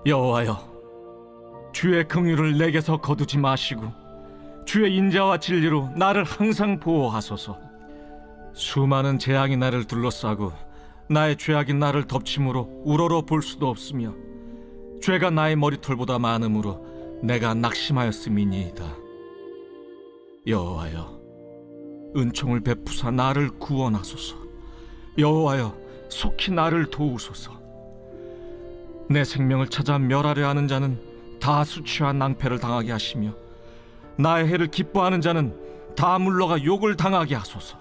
여호와여, 주의 긍휼을 내게서 거두지 마시고 주의 인자와 진리로 나를 항상 보호하소서. 수많은 재앙이 나를 둘러싸고 나의 죄악이 나를 덮침으로 우러러 볼 수도 없으며 죄가 나의 머리털보다 많음으로 내가 낙심하였음이니이다. 여호와여, 은총을 베푸사 나를 구원하소서. 여호와여, 속히 나를 도우소서. 내 생명을 찾아 멸하려 하는 자는 다 수치와 낭패를 당하게 하시며 나의 해를 기뻐하는 자는 다 물러가 욕을 당하게 하소서.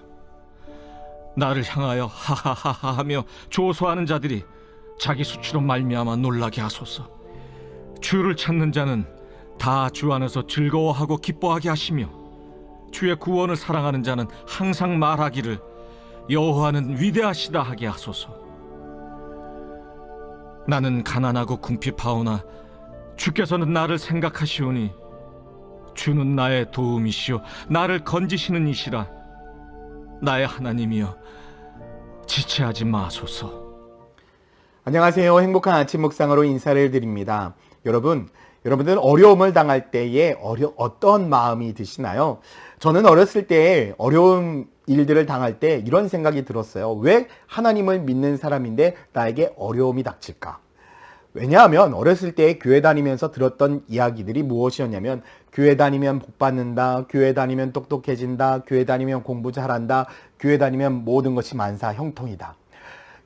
나를 향하여 하하하하 하며 조소하는 자들이 자기 수치로 말미암아 놀라게 하소서. 주를 찾는 자는 다 주 안에서 즐거워하고 기뻐하게 하시며 주의 구원을 사랑하는 자는 항상 말하기를 여호와는 위대하시다 하게 하소서. 나는 가난하고 궁핍하오나 주께서는 나를 생각하시오니 주는 나의 도움이시오 나를 건지시는 이시라. 나의 하나님이여, 지체하지 마소서. 안녕하세요. 행복한 아침 묵상으로 인사를 드립니다. 여러분들 어려움을 당할 때에 어떤 마음이 드시나요? 저는 어렸을 때 어려운 일들을 당할 때 이런 생각이 들었어요. 왜 하나님을 믿는 사람인데 나에게 어려움이 닥칠까? 왜냐하면 어렸을 때 교회 다니면서 들었던 이야기들이 무엇이었냐면 교회 다니면 복 받는다, 교회 다니면 똑똑해진다, 교회 다니면 공부 잘한다, 교회 다니면 모든 것이 만사 형통이다.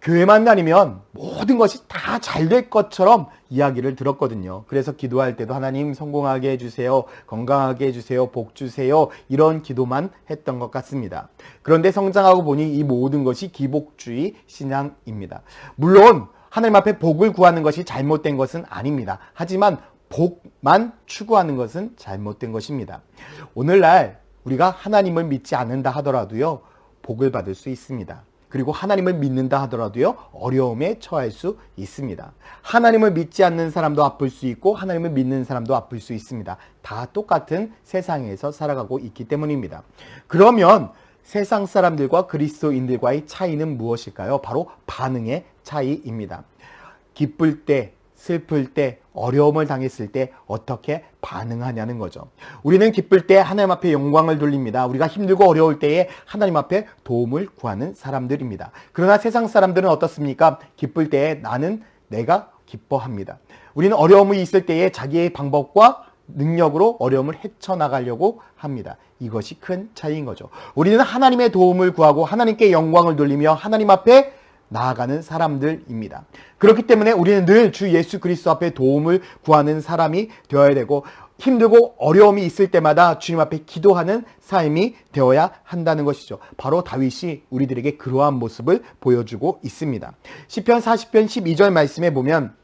교회만 다니면 모든 것이 다 잘 될 것처럼 이야기를 들었거든요. 그래서 기도할 때도 하나님 성공하게 해주세요, 건강하게 해주세요, 복 주세요, 이런 기도만 했던 것 같습니다. 그런데 성장하고 보니 이 모든 것이 기복주의 신앙입니다. 물론 하나님 앞에 복을 구하는 것이 잘못된 것은 아닙니다. 하지만 복만 추구하는 것은 잘못된 것입니다. 오늘날 우리가 하나님을 믿지 않는다 하더라도요, 복을 받을 수 있습니다. 그리고 하나님을 믿는다 하더라도요, 어려움에 처할 수 있습니다. 하나님을 믿지 않는 사람도 아플 수 있고 하나님을 믿는 사람도 아플 수 있습니다. 다 똑같은 세상에서 살아가고 있기 때문입니다. 그러면 세상 사람들과 그리스도인들과의 차이는 무엇일까요? 바로 반응의 차이입니다. 기쁠 때, 슬플 때, 어려움을 당했을 때 어떻게 반응하냐는 거죠. 우리는 기쁠 때 하나님 앞에 영광을 돌립니다. 우리가 힘들고 어려울 때에 하나님 앞에 도움을 구하는 사람들입니다. 그러나 세상 사람들은 어떻습니까? 기쁠 때에 내가 기뻐합니다. 우리는 어려움이 있을 때에 자기의 방법과 능력으로 어려움을 헤쳐나가려고 합니다. 이것이 큰 차이인 거죠. 우리는 하나님의 도움을 구하고 하나님께 영광을 돌리며 하나님 앞에 나아가는 사람들입니다. 그렇기 때문에 우리는 늘 주 예수 그리스도 앞에 도움을 구하는 사람이 되어야 되고, 힘들고 어려움이 있을 때마다 주님 앞에 기도하는 삶이 되어야 한다는 것이죠. 바로 다윗이 우리들에게 그러한 모습을 보여주고 있습니다. 시편 40편 12절 말씀에 보면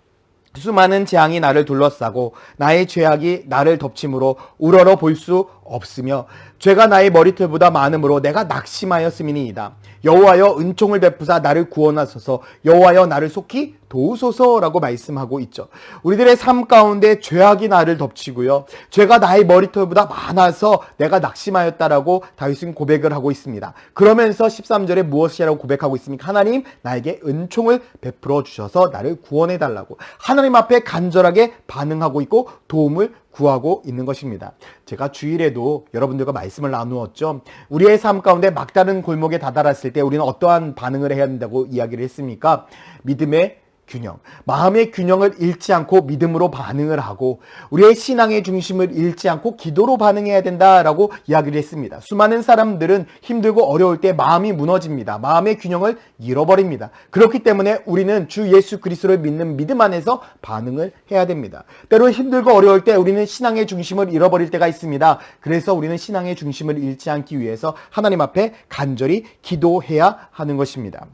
수많은 재앙이 나를 둘러싸고 나의 죄악이 나를 덮침으로 우러러 볼 수 없으며 죄가 나의 머리털보다 많음으로 내가 낙심하였음이니이다. 여호와여, 은총을 베푸사 나를 구원하소서. 여호와여, 나를 속히 도우소서라고 말씀하고 있죠. 우리들의 삶 가운데 죄악이 나를 덮치고요, 죄가 나의 머리털보다 많아서 내가 낙심하였다라고 다윗은 고백을 하고 있습니다. 그러면서 13절에 무엇이라고 고백하고 있습니까? 하나님, 나에게 은총을 베풀어 주셔서 나를 구원해 달라고 하나님 앞에 간절하게 반응하고 있고 도움을 구하고 있는 것입니다. 제가 주일에도 여러분들과 말씀을 나누었죠. 우리의 삶 가운데 막다른 골목에 다다랐을 때 우리는 어떠한 반응을 해야 한다고 이야기를 했습니까? 믿음의 균형, 마음의 균형을 잃지 않고 믿음으로 반응을 하고 우리의 신앙의 중심을 잃지 않고 기도로 반응해야 된다라고 이야기를 했습니다. 수많은 사람들은 힘들고 어려울 때 마음이 무너집니다. 마음의 균형을 잃어버립니다. 그렇기 때문에 우리는 주 예수 그리스도를 믿는 믿음 안에서 반응을 해야 됩니다. 때로 힘들고 어려울 때 우리는 신앙의 중심을 잃어버릴 때가 있습니다. 그래서 우리는 신앙의 중심을 잃지 않기 위해서 하나님 앞에 간절히 기도해야 하는 것입니다.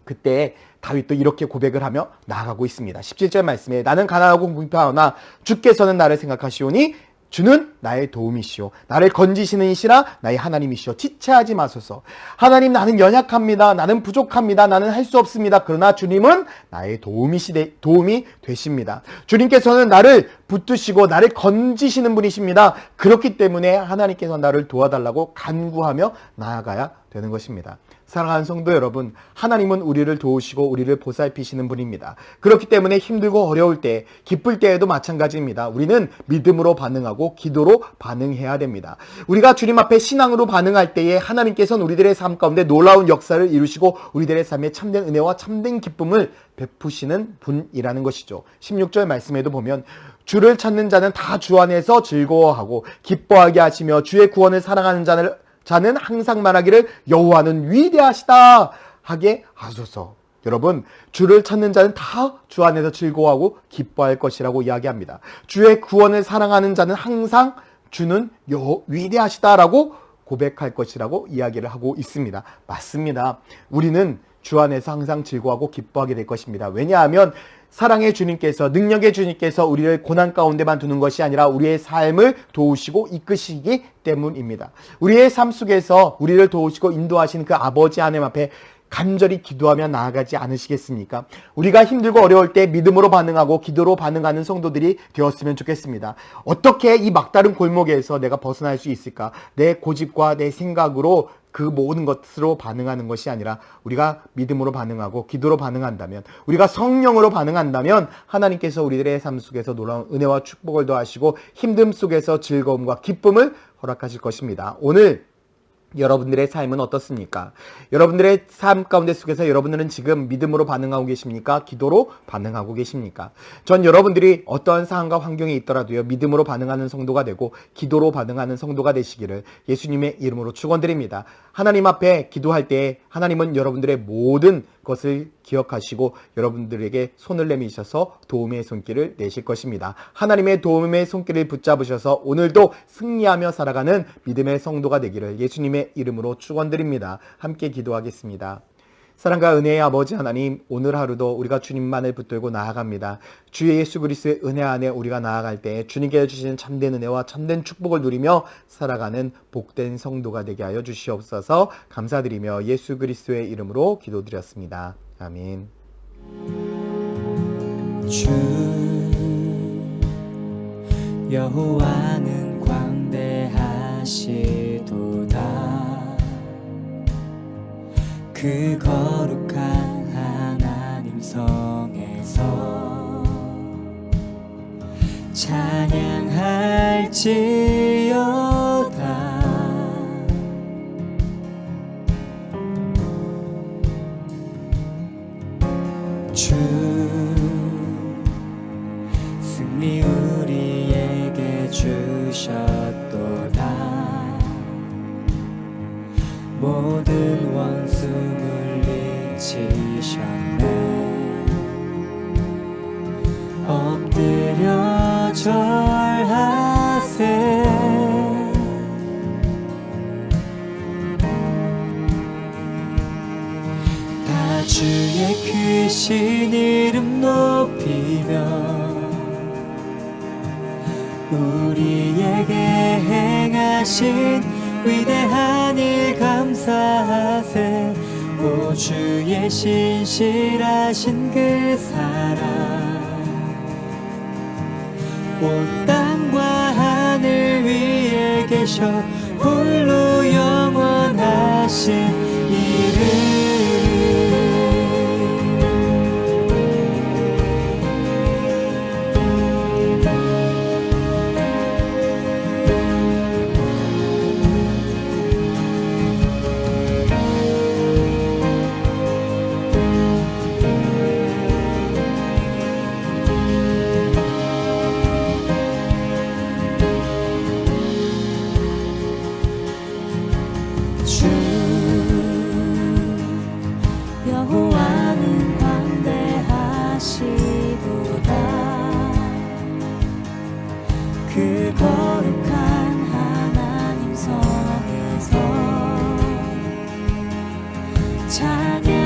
그때 다윗도 이렇게 고백을 하며 나아가고 있습니다. 17절 말씀에 나는 가난하고 궁핍하오나 주께서는 나를 생각하시오니 주는 나의 도움이시오. 나를 건지시는 이시라 나의 하나님이시오. 지체하지 마소서. 하나님, 나는 연약합니다. 나는 부족합니다. 나는 할 수 없습니다. 그러나 주님은 나의 도움이 되십니다. 주님께서는 나를 붙드시고 나를 건지시는 분이십니다. 그렇기 때문에 하나님께서 나를 도와달라고 간구하며 나아가야 되는 것입니다. 사랑하는 성도 여러분, 하나님은 우리를 도우시고 우리를 보살피시는 분입니다. 그렇기 때문에 힘들고 어려울 때, 기쁠 때에도 마찬가지입니다. 우리는 믿음으로 반응하고 기도로 반응해야 됩니다. 우리가 주님 앞에 신앙으로 반응할 때에 하나님께서는 우리들의 삶 가운데 놀라운 역사를 이루시고 우리들의 삶에 참된 은혜와 참된 기쁨을 베푸시는 분이라는 것이죠. 16절 말씀에도 보면 주를 찾는 자는 다 주 안에서 즐거워하고 기뻐하게 하시며 주의 구원을 사랑하는 자는 항상 말하기를 여호와는 위대하시다 하게 하소서. 여러분, 주를 찾는 자는 다 주 안에서 즐거워하고 기뻐할 것이라고 이야기합니다. 주의 구원을 사랑하는 자는 항상 주는 위대하시다라고 고백할 것이라고 이야기를 하고 있습니다. 맞습니다. 우리는 주 안에서 항상 즐거워하고 기뻐하게 될 것입니다. 왜냐하면 사랑의 주님께서, 능력의 주님께서 우리를 고난 가운데만 두는 것이 아니라 우리의 삶을 도우시고 이끄시기 때문입니다. 우리의 삶 속에서 우리를 도우시고 인도하시는 그 아버지 하나님 앞에 간절히 기도하며 나아가지 않으시겠습니까? 우리가 힘들고 어려울 때 믿음으로 반응하고 기도로 반응하는 성도들이 되었으면 좋겠습니다. 어떻게 이 막다른 골목에서 내가 벗어날 수 있을까? 내 고집과 내 생각으로 그 모든 것으로 반응하는 것이 아니라 우리가 믿음으로 반응하고 기도로 반응한다면, 우리가 성령으로 반응한다면 하나님께서 우리들의 삶 속에서 놀라운 은혜와 축복을 더하시고 힘듦 속에서 즐거움과 기쁨을 허락하실 것입니다. 오늘 여러분들의 삶은 어떻습니까? 여러분들의 삶 가운데 속에서 여러분들은 지금 믿음으로 반응하고 계십니까? 기도로 반응하고 계십니까? 전 여러분들이 어떠한 상황과 환경에 있더라도요, 믿음으로 반응하는 성도가 되고 기도로 반응하는 성도가 되시기를 예수님의 이름으로 축원드립니다. 하나님 앞에 기도할 때 하나님은 여러분들의 모든 것을 기억하시고 여러분들에게 손을 내미셔서 도움의 손길을 내실 것입니다. 하나님의 도움의 손길을 붙잡으셔서 오늘도 승리하며 살아가는 믿음의 성도가 되기를 예수님의 이름으로 축원드립니다. 함께 기도하겠습니다. 사랑과 은혜의 아버지 하나님, 오늘 하루도 우리가 주님만을 붙들고 나아갑니다. 주 예수 그리스도의 은혜 안에 우리가 나아갈 때 주님께 주시는 참된 은혜와 참된 축복을 누리며 살아가는 복된 성도가 되게 하여 주시옵소서. 감사드리며 예수 그리스도의 이름으로 기도드렸습니다. 아멘. 주 여호와는 광대하시도다. 그 거룩한 하나님 성에서 찬양할지어다. 주 승리 우리에게 주셨도다. 모든 원수 물리치셨네. 엎드려 절하세. 다 주의 크신 이름 높이며 우리에게 행하신 위대한 일 감사하세. 오 주의 신실하신 그 사랑 온 땅과 하늘 위에 계셔 홀로 영원하신 이름. 주 여호와는 광대하시도다. 그 거룩한 하나님 성에서 찬양할지어다.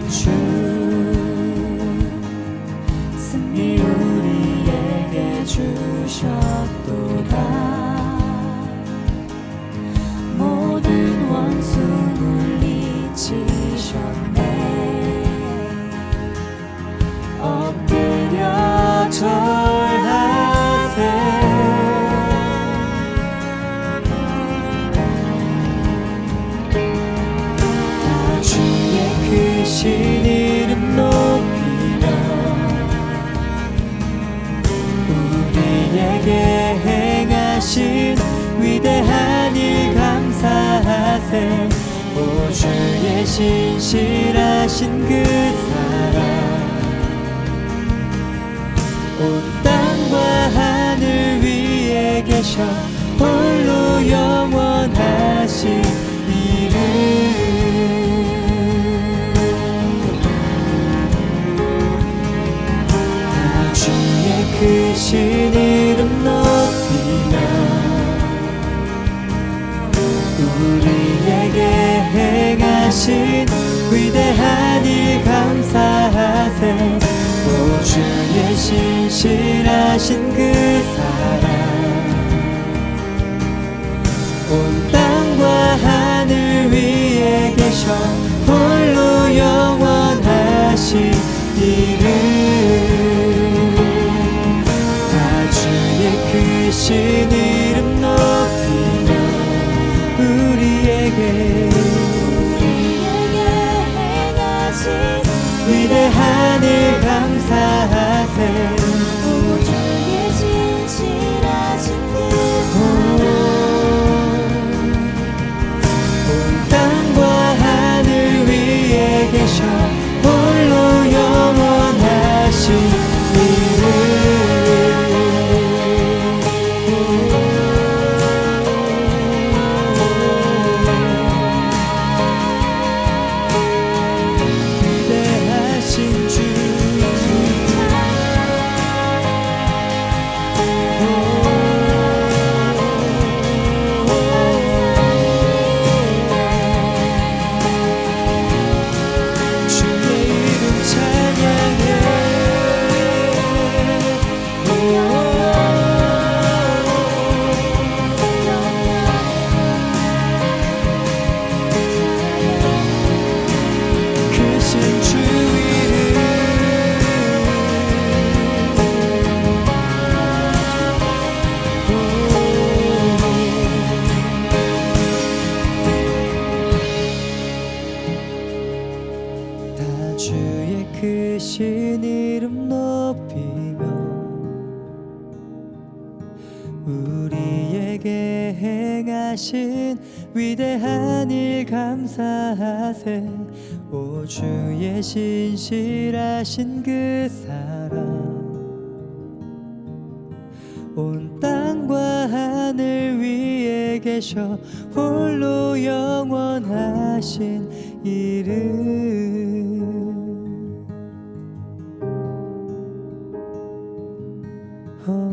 주 승리 우리에게 주셨도다. 모든 원수 물리치셨네. 위대한 일 감사하세. 오 주의 신실하신 그 사랑 온 땅과 하늘 위에 계셔 홀로 영원하신 이름. 다 주의 크신 이름 높이며 우리에게 행하신 위대한 일 감사하세. 오 주의 신실하신 그 사랑 온 땅과 하늘 위에 계셔 홀로 영원하신 이름. 다 주의 크신 이름 높이며 우리에게 행하신 위대한 일 감사하세. 오 주의 신실하신 그 온 땅과 하늘 위에 계셔 홀로 영원하신 이름. 위대하신 주 주의 이름 찬양해. 크신 주 이름 다 주의 크신 이름 높이며 우리에게 행하신 위대한 일 감사하세. 오 주의 신실하신 그 사랑 온 땅과 하늘 위에 계셔 홀로 영원하신 이름. 어.